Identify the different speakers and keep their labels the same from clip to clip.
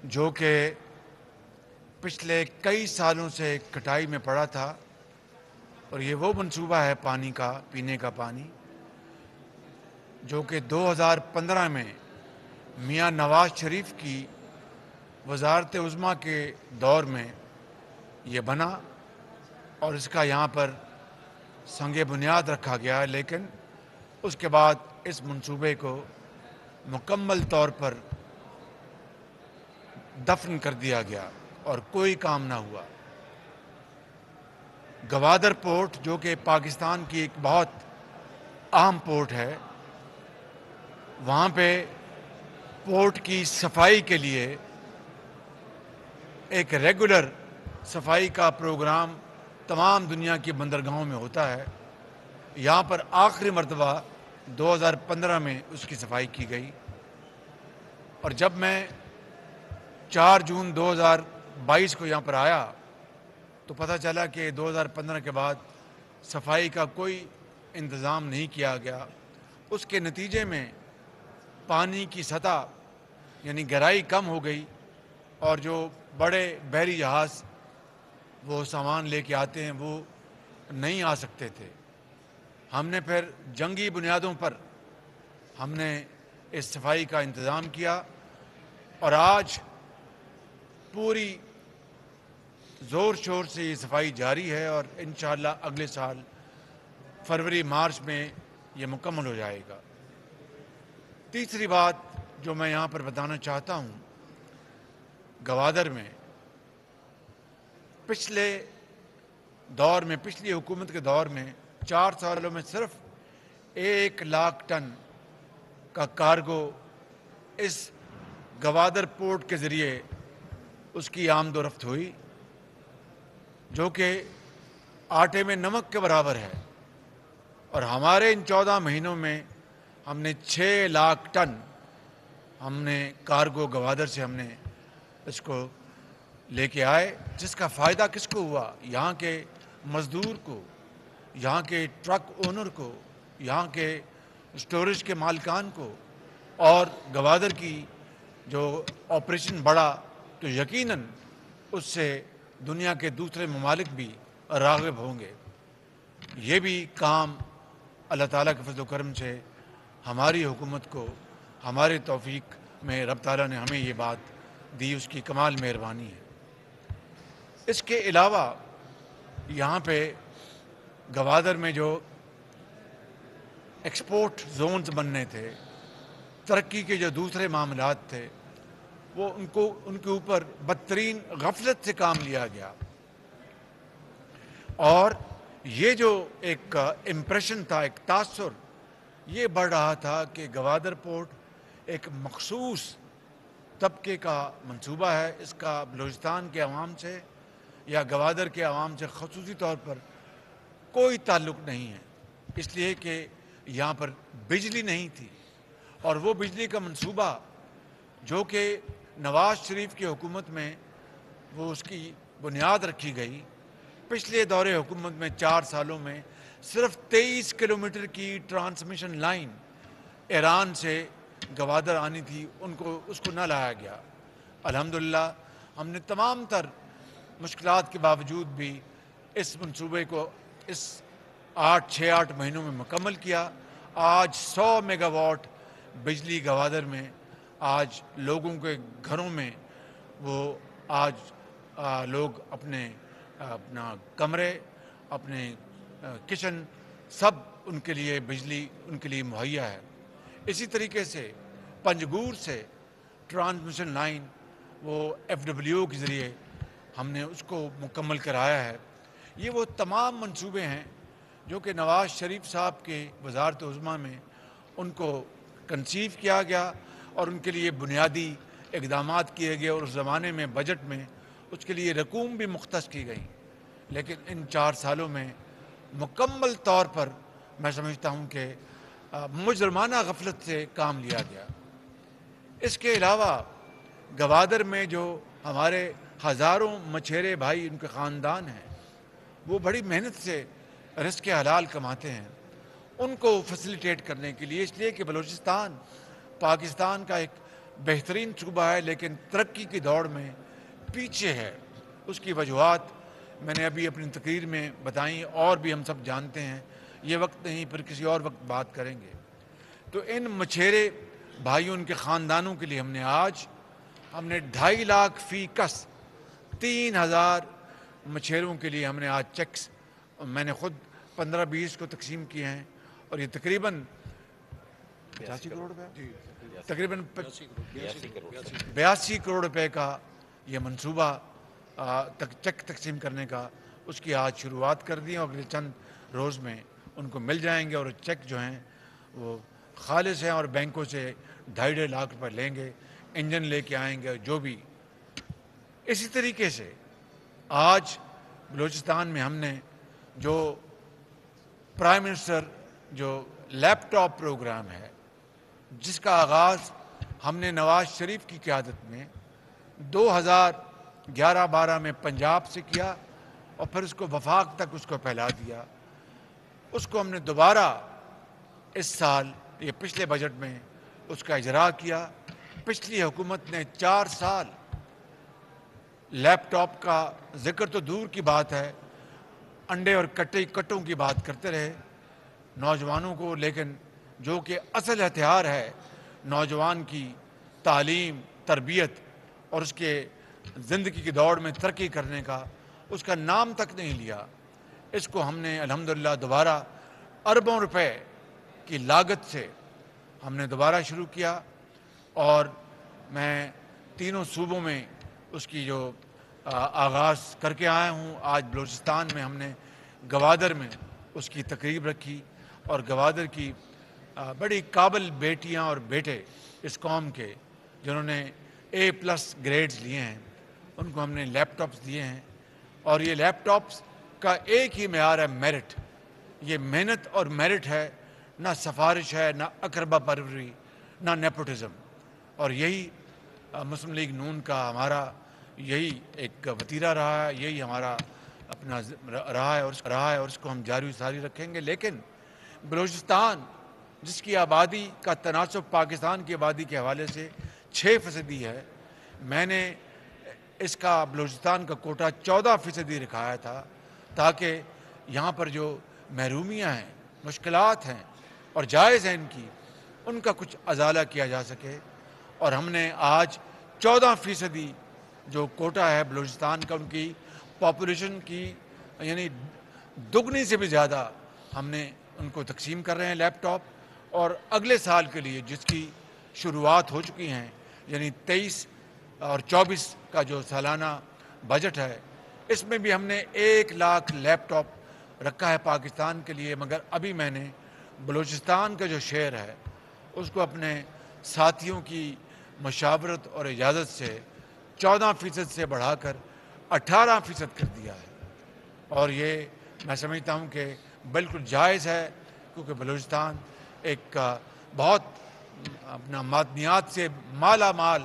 Speaker 1: جو کہ پچھلے کئی سالوں سے کٹائی میں پڑا تھا، اور یہ وہ منصوبہ ہے پانی کا، پینے کا پانی، جو کہ 2015 میں میاں نواز شریف کی وزارت عظمیٰ کے دور میں یہ بنا اور اس کا یہاں پر سنگ بنیاد رکھا گیا، لیکن اس کے بعد اس منصوبے کو مکمل طور پر دفن کر دیا گیا اور کوئی کام نہ ہوا۔ گوادر پورٹ، جو کہ پاکستان کی ایک بہت اہم پورٹ ہے، وہاں پہ پورٹ کی صفائی کے لیے ایک ریگولر صفائی کا پروگرام تمام دنیا کی بندرگاہوں میں ہوتا ہے۔ یہاں پر آخری مرتبہ 2015 میں اس کی صفائی کی گئی، اور جب میں 4 جون 2022 کو یہاں پر آیا تو پتہ چلا کہ 2015 کے بعد صفائی کا کوئی انتظام نہیں کیا گیا۔ اس کے نتیجے میں پانی کی سطح یعنی گہرائی کم ہو گئی، اور جو بڑے بحری جہاز وہ سامان لے کے آتے ہیں وہ نہیں آ سکتے تھے۔ ہم نے پھر جنگی بنیادوں پر ہم نے اس صفائی کا انتظام کیا، اور آج پوری زور شور سے یہ صفائی جاری ہے، اور انشاءاللہ اگلے سال فروری مارچ میں یہ مکمل ہو جائے گا۔ تیسری بات جو میں یہاں پر بتانا چاہتا ہوں، گوادر میں پچھلے دور میں، پچھلی حکومت کے دور میں 4 سالوں میں صرف 1 لاکھ ٹن کا کارگو اس گوادر پورٹ کے ذریعے اس کی آمد و رفت ہوئی، جو کہ آٹے میں نمک کے برابر ہے، اور ہمارے ان 14 مہینوں میں ہم نے 6 لاکھ ٹن ہم نے کارگو گوادر سے ہم نے اس کو لے کے آئے، جس کا فائدہ کس کو ہوا؟ یہاں کے مزدور کو، یہاں کے ٹرک اونر کو، یہاں کے اسٹوریج کے مالکان کو، اور گوادر کی جو آپریشن بڑھا تو یقیناً اس سے دنیا کے دوسرے ممالک بھی راغب ہوں گے۔ یہ بھی کام اللہ تعالیٰ کے فضل و کرم سے ہماری حکومت کو، ہمارے توفیق میں رب تعالیٰ نے ہمیں یہ بات دی، اس کی کمال مہربانی ہے۔ اس کے علاوہ یہاں پہ گوادر میں جو ایکسپورٹ زونز بننے تھے، ترقی کے جو دوسرے معاملات تھے، وہ ان کے اوپر بدترین غفلت سے کام لیا گیا، اور یہ جو ایک امپریشن تھا، ایک تاثر یہ بڑھ رہا تھا کہ گوادر پورٹ ایک مخصوص طبقے کا منصوبہ ہے، اس کا بلوچستان کے عوام سے یا گوادر کے عوام سے خصوصی طور پر کوئی تعلق نہیں ہے، اس لیے کہ یہاں پر بجلی نہیں تھی، اور وہ بجلی کا منصوبہ جو کہ نواز شریف کی حکومت میں وہ اس کی بنیاد رکھی گئی، پچھلے دور حکومت میں 4 سالوں میں صرف 23 کلومیٹر کی ٹرانسمیشن لائن ایران سے گوادر آنی تھی، اس کو نہ لایا گیا۔ الحمدللہ ہم نے تمام تر مشکلات کے باوجود بھی اس منصوبے کو اس 6-8 مہینوں میں مکمل کیا۔ آج 100 میگا واٹ بجلی گوادر میں آج لوگوں کے گھروں میں وہ آج لوگ اپنا کمرے، اپنے کچن، سب ان کے لیے بجلی ان کے لیے مہیا ہے۔ اسی طریقے سے پنجگور سے ٹرانسمیشن لائن وہ FWO کے ذریعے ہم نے اس کو مکمل کرایا ہے۔ یہ وہ تمام منصوبے ہیں جو کہ نواز شریف صاحب کے وزارت عظمیٰ میں ان کو کنسیو کیا گیا، اور ان کے لیے بنیادی اقدامات کیے گئے، اور اس زمانے میں بجٹ میں اس کے لیے رقوم بھی مختص کی گئی، لیکن ان 4 سالوں میں مکمل طور پر میں سمجھتا ہوں کہ مجرمانہ غفلت سے کام لیا گیا۔ اس کے علاوہ گوادر میں جو ہمارے ہزاروں مچھیرے بھائی، ان کے خاندان ہیں، وہ بڑی محنت سے رزق حلال کماتے ہیں، ان کو فیسیلیٹیٹ کرنے کے لیے، اس لیے کہ بلوچستان پاکستان کا ایک بہترین صوبہ ہے لیکن ترقی کی دوڑ میں پیچھے ہے. اس کی وجوہات میں نے ابھی اپنی تقریر میں بتائیں اور بھی ہم سب جانتے ہیں. یہ وقت نہیں، پھر کسی اور وقت بات کریں گے. تو ان مچھیرے بھائیوں ان کے خاندانوں کے لیے ہم نے 2.5 لاکھ فی کس 3,000 مچھیروں کے لیے ہم نے آج چیکس میں نے خود 15-20 کو تقسیم کیے ہیں اور یہ تقریباً 85 کروڑ روپے تقریباً 82 کروڑ روپے کا یہ منصوبہ چیک تقسیم کرنے کا اس کی آج شروعات کر دی اور اگلے چند روز میں ان کو مل جائیں گے اور چیک جو ہیں وہ خالص ہیں اور بینکوں سے 2.5 لاکھ روپے لیں گے، انجن لے کے آئیں گے جو بھی. اسی طریقے سے آج بلوچستان میں ہم نے جو پرائم منسٹر جو لیپ ٹاپ پروگرام ہے جس کا آغاز ہم نے نواز شریف کی قیادت میں 2011-12 میں پنجاب سے کیا اور پھر اس کو وفاق تک اس کو پھیلا دیا. اس کو ہم نے دوبارہ اس سال یہ پچھلے بجٹ میں اس کا اجرا کیا. پچھلی حکومت نے 4 سال لیپ ٹاپ کا ذکر تو دور کی بات ہے، انڈے اور کٹوں کی بات کرتے رہے نوجوانوں کو، لیکن جو کہ اصل ہتھیار ہے نوجوان کی تعلیم، تربیت اور اس کے زندگی کی دوڑ میں ترقی کرنے کا، اس کا نام تک نہیں لیا. اس کو ہم نے الحمدللہ دوبارہ اربوں روپے کی لاگت سے ہم نے دوبارہ شروع کیا اور میں تینوں صوبوں میں اس کی جو آغاز کر کے آیا ہوں. آج بلوچستان میں ہم نے گوادر میں اس کی تقریب رکھی اور گوادر کی بڑی قابل بیٹیاں اور بیٹے اس قوم کے جنہوں نے A+ گریڈز لیے ہیں ان کو ہم نے لیپ ٹاپس دیے ہیں. اور یہ لیپ ٹاپس کا ایک ہی معیار ہے میرٹ. یہ محنت اور میرٹ ہے، نہ سفارش ہے، نہ اقربا پروری، نہ نیپوٹزم. اور یہی مسلم لیگ نون کا ہمارا یہی ایک وتیرہ رہا ہے، یہی ہمارا اپنا رہا ہے اور اس کو ہم جاری و ساری رکھیں گے. لیکن بلوچستان جس کی آبادی کا تناسب پاکستان کی آبادی کے حوالے سے 6% ہے، میں نے اس کا بلوچستان کا کوٹا 14% رکھایا تھا تاکہ یہاں پر جو محرومیاں ہیں، مشکلات ہیں اور جائز ہیں ان کا کچھ ازالہ کیا جا سکے. اور ہم نے آج 14% جو کوٹا ہے بلوچستان کا، ان کی پاپولیشن کی یعنی دگنی سے بھی زیادہ ہم نے ان کو تقسیم کر رہے ہیں لیپ ٹاپ. اور اگلے سال کے لیے جس کی شروعات ہو چکی ہیں یعنی 23 اور 24 کا جو سالانہ بجٹ ہے، اس میں بھی ہم نے 1 لاکھ لیپ ٹاپ رکھا ہے پاکستان کے لیے. مگر ابھی میں نے بلوچستان کا جو شیئر ہے اس کو اپنے ساتھیوں کی مشاورت اور اجازت سے 14% سے بڑھا کر 18% کر دیا ہے. اور یہ میں سمجھتا ہوں کہ بالکل جائز ہے کیونکہ بلوچستان ایک بہت اپنا معدنیات سے مالا مال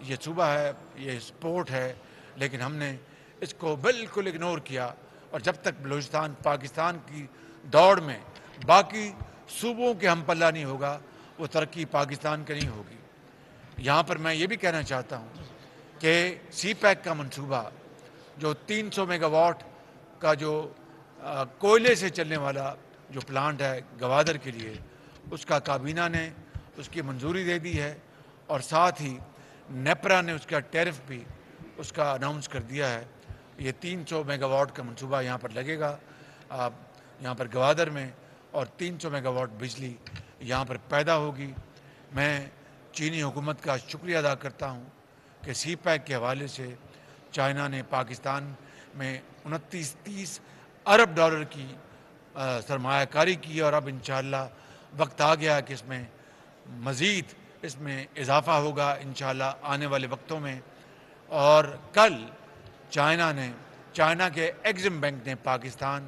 Speaker 1: یہ صوبہ ہے، یہ سپورٹ ہے، لیکن ہم نے اس کو بالکل اگنور کیا. اور جب تک بلوچستان پاکستان کی دوڑ میں باقی صوبوں کے ہم پلہ نہیں ہوگا وہ ترقی پاکستان کی نہیں ہوگی. یہاں پر میں یہ بھی کہنا چاہتا ہوں کہ سی پیک کا منصوبہ جو 300 میگا واٹ کا جو کوئلے سے چلنے والا جو پلانٹ ہے گوادر کے لیے، اس کا کابینہ نے اس کی منظوری دے دی ہے اور ساتھ ہی نیپرا نے اس کا ٹیرف بھی اس کا اناؤنس کر دیا ہے. یہ 300 میگا واٹ کا منصوبہ یہاں پر لگے گا یہاں پر گوادر میں اور 300 میگا واٹ بجلی یہاں پر پیدا ہوگی. میں چینی حکومت کا شکریہ ادا کرتا ہوں کہ سی پیک کے حوالے سے چائنا نے پاکستان میں 29-30 ارب ڈالر کی سرمایہ کاری کی اور اب انشاءاللہ وقت آ گیا کہ اس میں مزید اس میں اضافہ ہوگا انشاءاللہ آنے والے وقتوں میں. اور کل چائنا کے ایگزم بینک نے پاکستان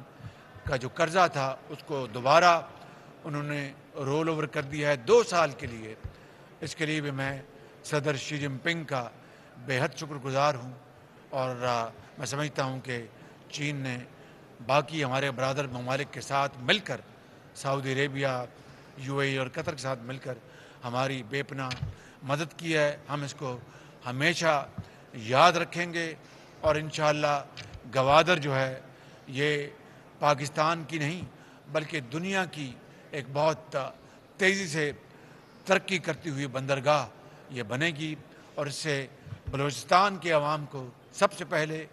Speaker 1: کا جو قرضہ تھا اس کو دوبارہ انہوں نے رول اوور کر دیا ہے 2 سال کے لیے. اس کے لیے بھی میں صدر شی جن پنگ کا بے حد شکر گزار ہوں اور میں سمجھتا ہوں کہ چین نے باقی ہمارے برادر ممالک کے ساتھ مل کر، سعودی عربیہ، UAE اور قطر کے ساتھ مل کر ہماری بے پناہ مدد کی ہے ہم اس کو ہمیشہ یاد رکھیں گے، اور انشاءاللہ گوادر جو ہے یہ پاکستان کی نہیں بلکہ دنیا کی ایک بہت تیزی سے ترقی کرتی ہوئی بندرگاہ یہ بنے گی، اور اس سے بلوچستان کے عوام کو سب سے پہلے،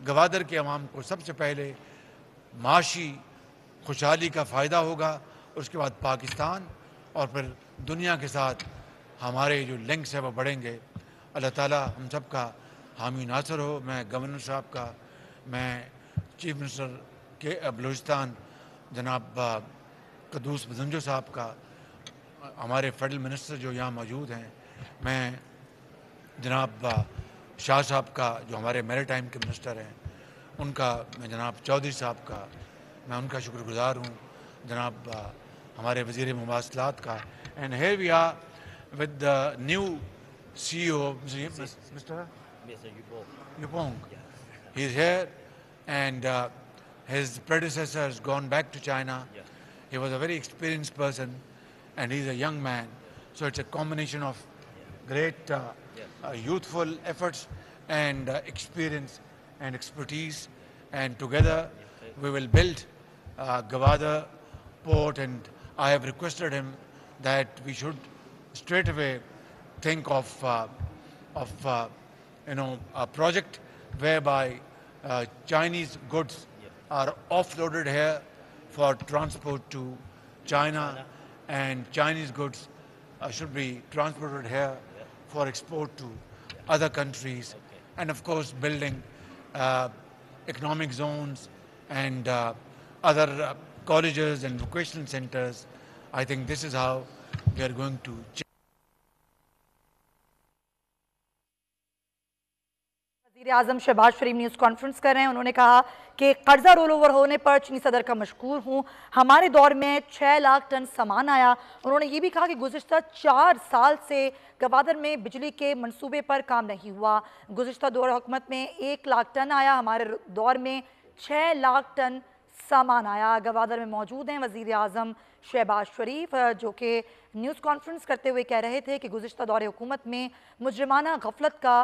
Speaker 1: گوادر کے عوام کو سب سے پہلے معاشی خوشحالی کا فائدہ ہوگا، اس کے بعد پاکستان، اور پھر دنیا کے ساتھ ہمارے جو لنکس ہیں وہ بڑھیں گے۔ اللہ تعالیٰ ہم سب کا حامی ناصر ہو۔ میں گورنر صاحب کا، میں چیف منسٹر کے بلوچستان جناب قدوس بزنجو صاحب کا، ہمارے فیڈرل منسٹر جو یہاں موجود ہیں، میں جناب شاہ صاحب کا جو ہمارے میری ٹائم کے منسٹر ہیں ان کا، میں جناب چودھری صاحب کا میں ان کا شکر گزار ہوں، جناب ہمارے وزیر مواصلات کا۔ And here we are with the new C O mister Yupong. He is here, and his predecessor has gone back to China. He was a very experienced person, and he's a young man. So it's a combination of great youthful efforts and experience and expertise, and together we will build Gwadar port. And I have requested him that we should straight away think of a project whereby Chinese goods are offloaded here for transport to China, and Chinese goods should be transported here for export to other countries, and of course building economic zones and other colleges and vocational centers. I think this is how we are going to change.
Speaker 2: وزیر اعظم شہباز شریف news conference کر رہے ہیں۔ انہوں نے کہا کہ قرضہ role over ہونے پر چینی صدر کا مشکور ہوں، ہمارے دور میں 6 لاکھ ٹن سامان آیا۔ انہوں نے یہ بھی کہا کہ گزشتہ 4 سال سے گوادر میں بجلی کے منصوبے پر کام نہیں ہوا۔ گزشتہ دور حکومت میں 1 لاکھ ٹن آیا، ہمارے دور میں 6 لاکھ ٹن سامان آیا۔ گوادر میں موجود ہیں وزیر اعظم شہباز شریف، جو کہ نیوز کانفرنس کرتے ہوئے کہہ رہے تھے کہ گزشتہ دور حکومت میں مجرمانہ غفلت کا